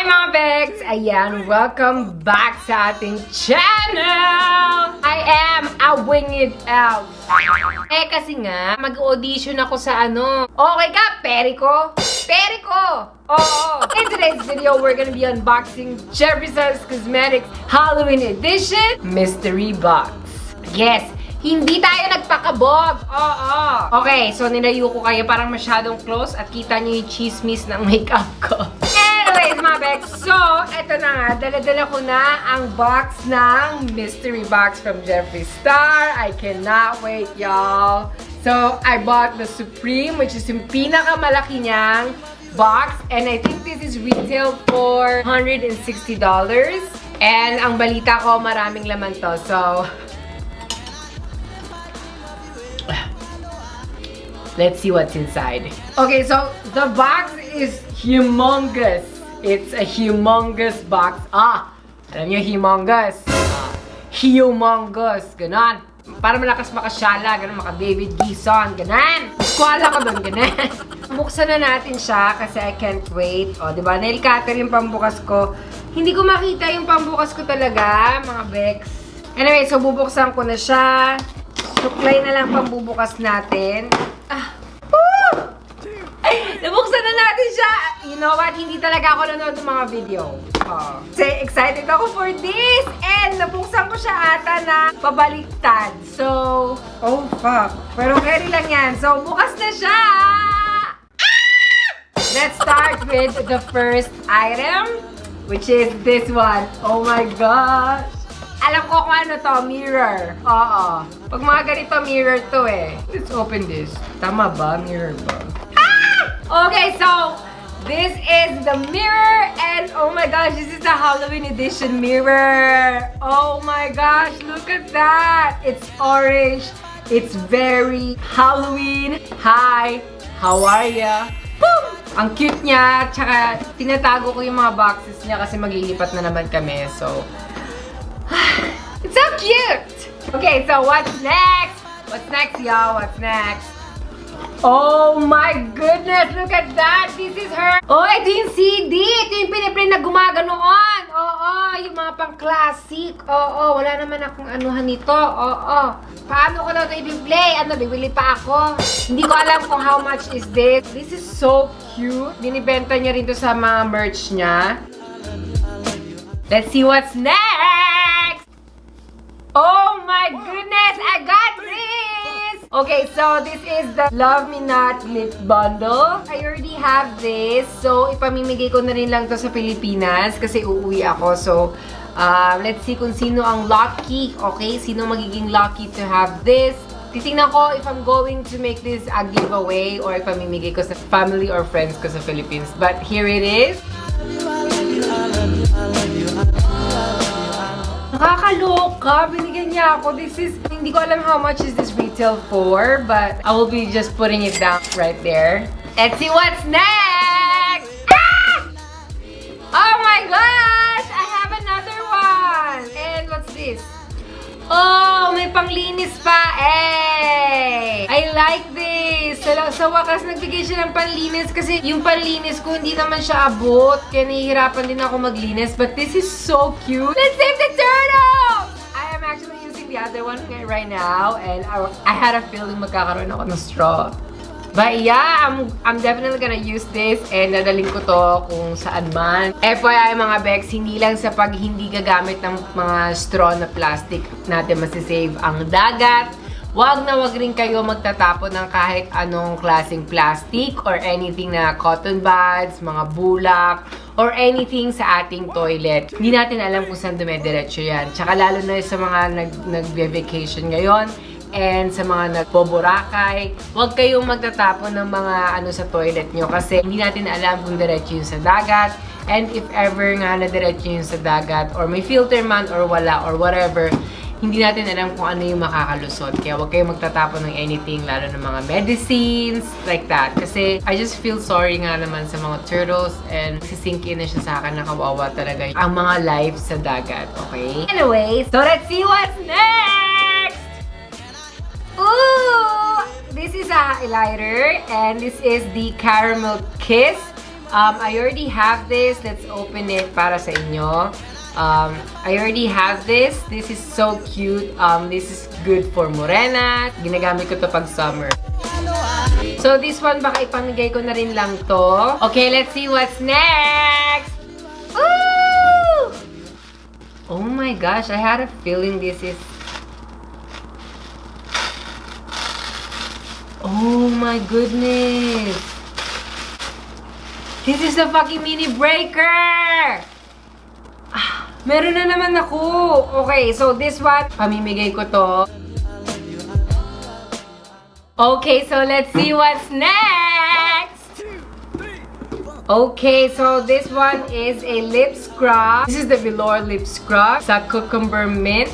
mga Beks! Ayan, welcome back sa ating channel! I am a winged elf. Kasi nga, mag-audition ako sa ano. Okay ka, Periko? Periko! Oo! In today's video, we're gonna be unboxing Jeffree Star Cosmetics Halloween Edition Mystery Box. Yes! Hindi tayo nagpakabog! Oo! Okay, so nilayo ko kayo parang masyadong close at kita nyo yung chismis ng makeup ko. Anyways, mga Beks, so, eto na nga, dala-dala ko na ang box ng mystery box from Jeffree Star. I cannot wait, y'all. So, I bought the Supreme, which is yung pinakamalaki niyang box. And I think this is retail for $160. And ang balita ko, maraming laman to. So, let's see what's inside. Okay, so the box is humongous. It's a humongous box. Alam niyo, humongous. Humongous. Ganon. Para malakas makasyala. Ganon, maka David Gison. Ganon. Kuwala ko doon. Ganon. Buksan na natin siya kasi I can't wait. O, diba? Nail cutter yung pambukas ko. Hindi ko makita yung pambukas ko talaga, mga Beks. Anyway, so bubuksan ko na siya. Suklay na lang pambubukas natin. Nabuksan na natin siya! You know what? Hindi talaga ako nanonood ng mga video. Kasi excited ako for this! And nabuksan ko siya ata na pabaliktad. So, oh fuck. Pero carry lang yan. So, bukas na siya! Let's start with the first item, which is this one. Oh my gosh! Alam ko kung ano to, mirror. Oo. Pag mga ganito, mirror to eh. Let's open this. Tama ba? Mirror ba? Okay, so this is the mirror and oh my gosh, this is the Halloween edition mirror. Oh my gosh, look at that. It's orange. It's very Halloween. Hi, how are ya? Boom! Ang cute niya. Tsaka tinatago ko yung mga boxes niya kasi maglilipat na naman kami. So, it's so cute. Okay, so what's next? What's next, y'all? What's next? Oh my goodness! Look at that! This is her! Oh, ito yung CD! Ito yung piniprint na gumaganoon! Oo, yung mga pang-classic. Oo, wala naman akong anuhan nito. Oo. Paano ko na ito i-play? Ano, bibili pa ako? Hindi ko alam kung how much is this. This is so cute. Binibenta niya rin to sa mga merch niya. Let's see what's next! Oh my goodness! I got this! Okay, so this is the Love Me Not Lip Bundle. I already have this. So, ipamimigay ko na rin lang to sa Pilipinas kasi uuwi ako. So, let's see kung sino ang lucky. Okay, sino magiging lucky to have this. Titingnan ko if I'm going to make this a giveaway or ipamimigay ko sa family or friends ko sa Philippines. But here it is. Nakakaloka! Binigyan niya ako. This is, hindi ko alam how much is this retail for, but I will be just putting it down right there. Let's see what's next! Oh my gosh! I have another one! And what's this? Oh, may panglinis pa! Hey! I like this! Sa wakas, nagbigay siya ng panlinis kasi yung panlinis ko hindi naman siya abot. Kaya nahihirapan din ako maglinis. But this is so cute! Let's save the turtle! I am actually using the other one right now. And I had a feeling magkakaroon ako ng straw. But yeah, I'm definitely gonna use this and dadalhin ko to kung saan man. FYI mga Beks, hindi lang sa pag hindi gagamit ng mga straw na plastic natin masisave ang dagat. Wag na wag rin kayo magtatapon ng kahit anong klaseng plastic or anything na cotton buds, mga bulak, or anything sa ating toilet. Hindi natin alam kung saan dumediretso yan. Tsaka lalo na sa mga nag-vacation ngayon, and sa mga nagboborakay, huwag kayong magtatapon ng mga ano sa toilet nyo kasi hindi natin alam kung diretso yun sa dagat. And if ever nga na diretso yun sa dagat or may filter man or wala or whatever, hindi natin alam kung ano yung makakalusot. Kaya huwag kayong magtatapon ng anything, lalo ng mga medicines, like that. Kasi I just feel sorry nga naman sa mga turtles and sisink in na siya sa akin na kawawa talaga ang mga life sa dagat, okay? Anyway, so let's see what's next! Ooh! This is a highlighter and this is the Caramel Kiss I already have this. Let's open it para sa inyo. I already have this. This is so cute. This is good for morena. Ginagamit ko to pag summer. So, this one, baka ipamigay ko na rin lang to. Okay, let's see what's next! Woo! Oh my gosh, I had a feeling this is... Oh my goodness! This is the fucking mini breaker! Ah, meron na naman ako! Okay, so this one, pamimigay ko to. Okay, so let's see what's next! Okay, so this one is a lip scrub. This is the Velour lip scrub sa cucumber mint.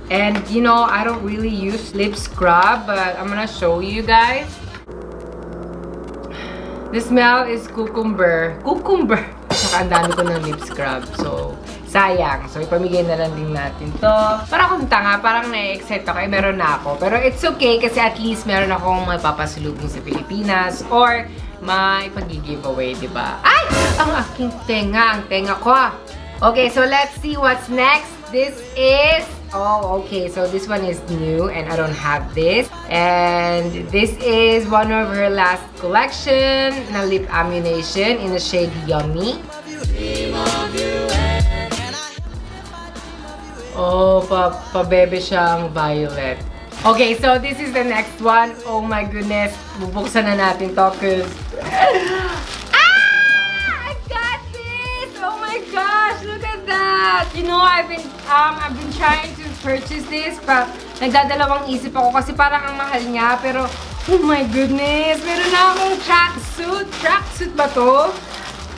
And you know, I don't really use lip scrub, but I'm gonna show you guys. The smell is cucumber. Cucumber! Saka ang dami ko ng lip scrub. So, sayang. So, ipamigay na lang din natin to. Para akong tanga, parang na-excite ako. Meron na ako. Pero it's okay kasi at least meron akong mapapasalubong sa Pilipinas or may pag-giveaway, diba? Ay! Ang aking tenga. Ang tenga ko. Okay, so let's see what's next. This is... Oh, okay. So this one is new and I don't have this. And this is one of her last collection na lip ammunition in the shade Yummy. Oh, pa-bebe siyang violet. Okay, so this is the next one. Oh my goodness. Bubuksan na natin to cause... I got this! Oh my gosh, look at that! You know, I've been trying to purchase this, but nagdadalawang isip ako kasi parang ang mahal niya. Pero, oh my goodness, meron na akong tracksuit. Tracksuit ba to?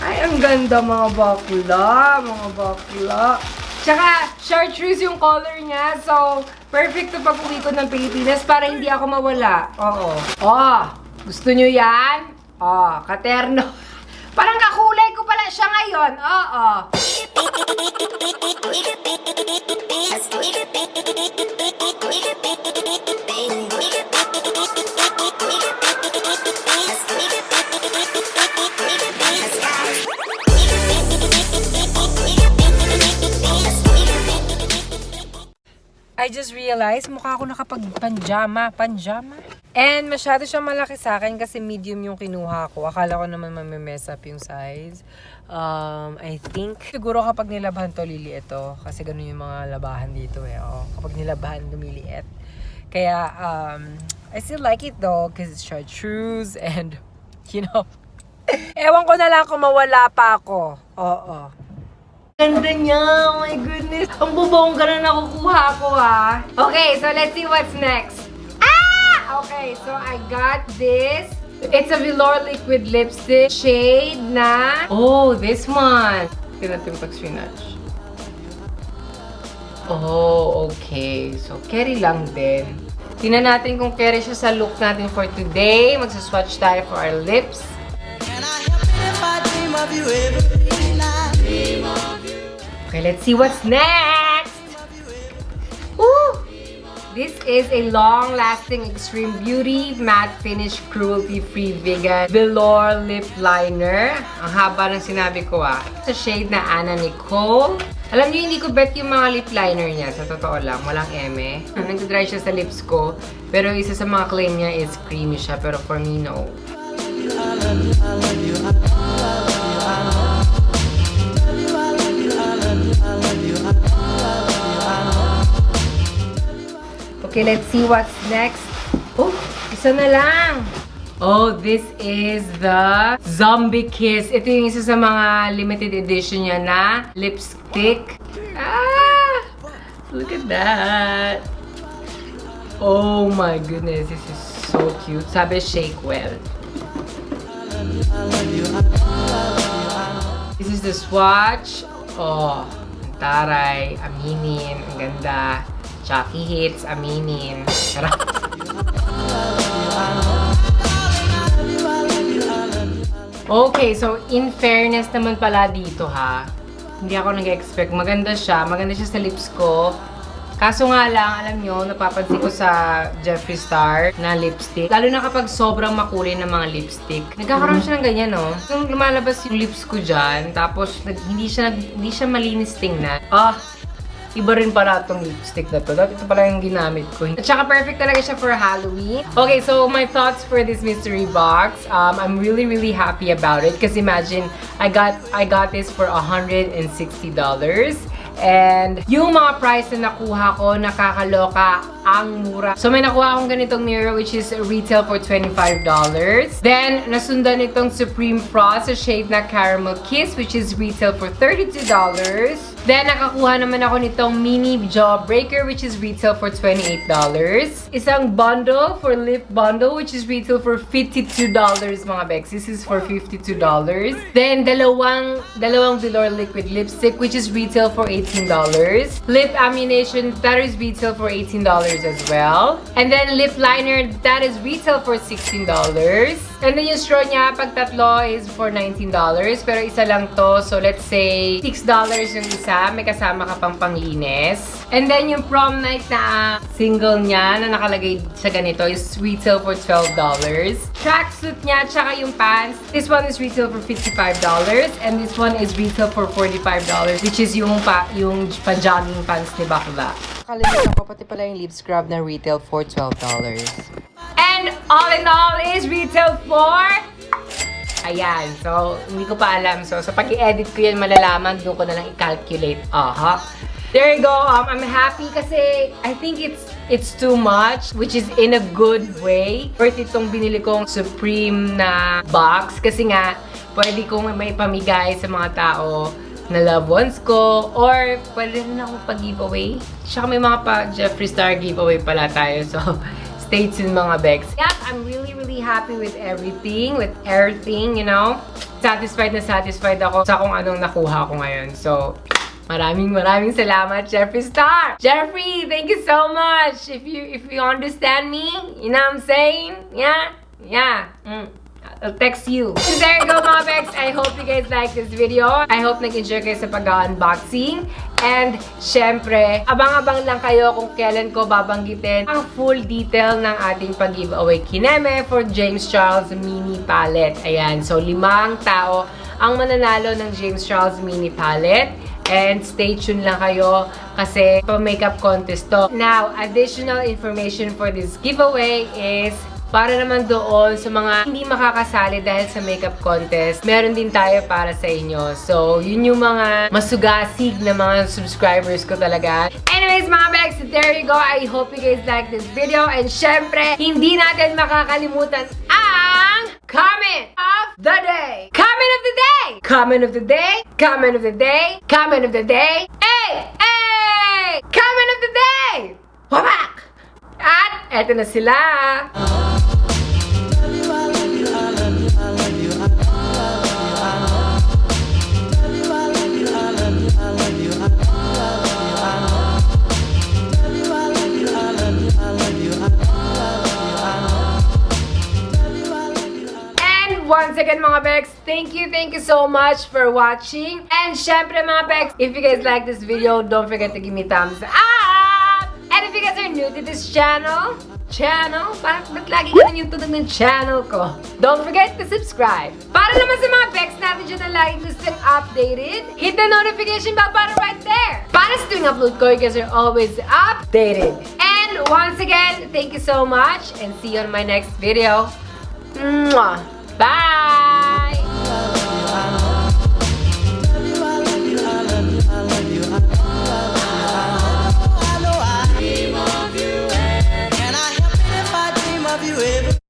Ay, ang ganda mga bakla. Mga bakla. Tsaka, chartreuse yung color niya. So, perfect to pag uwi ko ng Pilipinas para hindi ako mawala. Oo. Oh, gusto nyo yan? Oh, katerno. Parang kakulay ko pala siya ngayon. Oo. I just realized, mukha ako nakapag-panjama. Panjama? And masyado siyang malaki sa akin kasi medium yung kinuha ko. Akala ko naman mamimess up yung size. I think, siguro kapag nilabhan to, liliit to. Kasi ganun yung mga labahan dito eh. Oh, kapag nilabhan, lumiliit. Kaya, I still like it though because it's chartreuse and, you know, ewan ko na lang kung mawala pa ako. Oo. Ganda niya! Oh my goodness! Ang bubongga na nakukuha ko ha! Okay, so let's see what's next. Ah! Okay, so I got this. It's a Velour liquid lipstick. Shade na... Oh, this one! Tingnan natin pag-swinatch. Oh, okay. So, carry lang din. Tingnan natin kung carry siya sa look natin for today. Magsaswatch tayo for our lips. Can I help it if I dream of you every night? Dream of you. Okay, let's see what's next! Woo! This is a long-lasting Extreme Beauty Matte Finish Cruelty-Free Vegan Velour Lip Liner. Ang haba ng sinabi ko Sa shade na Anna Nicole. Alam niyo, hindi ko bet yung mga lip liner niya. Sa totoo lang, walang eme. Nagdadry siya sa lips ko. Pero isa sa mga claim niya is creamy siya. Pero for me, no. Okay, let's see what's next. Oh, isa na lang. Oh, this is the Zombie Kiss. Ito yung isa sa mga limited edition niya na lipstick. Ah! Look at that. Oh my goodness, this is so cute. Sabi, shake well. This is the swatch. Oh, taray, aminin, ang ganda. Chucky hits, aminin. Okay, so in fairness naman pala dito ha. Hindi ako nag-expect. Maganda siya sa lips ko. Kaso nga lang, alam nyo, napapansin ko sa Jeffree Star na lipstick. Lalo na kapag sobrang makulay ng mga lipstick. Nagkakaroon siya ng ganyan, no? Nung lumalabas yung lips ko dyan, tapos hindi siya malinis tingnan. Iba rin pala itong lipstick na to. Ito pala yung ginamit ko. At saka perfect talaga siya for Halloween. Okay, so my thoughts for this mystery box. I'm really, really happy about it. Because imagine, I got this for $160. And yung mga price na nakuha ko, nakakaloka, ang mura. So may nakuha akong ganitong mirror which is retail for $25. Then, nasundan itong Supreme Frost sa shade na Caramel Kiss which is retail for $32. Then, nakakuha naman ako nitong mini jawbreaker which is retail for $28. Isang bundle for lip bundle which is retail for $52 mga Beks. This is for $52. Then, dalawang velour liquid lipstick which is retail for $18. Lip ammunition, that is retail for $18 as well. And then, lip liner, that is retail for $16. And then, yung straw niya, pag tatlo is for $19. Pero isa lang to. So, let's say, $6 yung isa. May kasama ka pang panglinis. And then, yung prom night na single niya na nakalagay sa ganito is retail for $12. Tracksuit niya, tsaka yung pants. This one is retail for $55. And this one is retail for $45. Which is yung pa-jogging pants ni Bakla. Nakalimutan ko pati pala yung lip scrub na retail for $12. And all in all is retail for... Ayan. So, hindi ko pa alam. So, sa pag-i-edit ko yan malalaman, doon ko na lang i-calculate. There you go. I'm happy kasi I think it's too much, which is in a good way. Worth itong binili kong Supreme na box kasi nga, pwede kong may pamigay sa mga tao na loved ones ko or pwede rin akong pag-giveaway. Tsaka may mga pa-Jeffree Star giveaway pala tayo. So, stay tuned mga Beks. Yep, I'm really happy with everything, you know. Satisfied na satisfied ako sa kung anong nakuha ko ngayon. So, maraming salamat, Jeffree Star! Jeffree, thank you so much! If you understand me, you know what I'm saying? Yeah. I'll text you. So there you go mga Beks. I hope you guys like this video. I hope nag-enjoy kayo sa pag-unboxing. And syempre, abang-abang lang kayo kung kailan ko babanggitin ang full detail ng ating pag-giveaway kineme for James Charles Mini Palette. Ayan. So 5 tao ang mananalo ng James Charles Mini Palette. And stay tuned lang kayo kasi pa-makeup contest to. Now, additional information for this giveaway is para naman doon sa mga hindi makakasali dahil sa makeup contest, meron din tayo para sa inyo. So, yun yung mga masugasig na mga subscribers ko talaga. Anyways, mga Beks, there you go. I hope you guys like this video. And syempre, hindi natin makakalimutan ang comment of the day. Comment of the day! Comment of the day! Comment of the day! Comment of the day! Hey! Comment of the day! Wabak! At eto na sila. Once again mga Beks, thank you so much for watching. And syempre mga Beks, if you guys like this video, don't forget to give me thumbs up. And if you guys are new to this channel, ba't lagi ganun yung tunog ng channel ko? Don't forget to subscribe. Para naman sa mga Beks natin dyan na lagi gustong updated, hit the notification bell button right there. Para sa tuwing upload ko, you guys are always updated. And once again, thank you so much and see you on my next video. Mwah! Bye!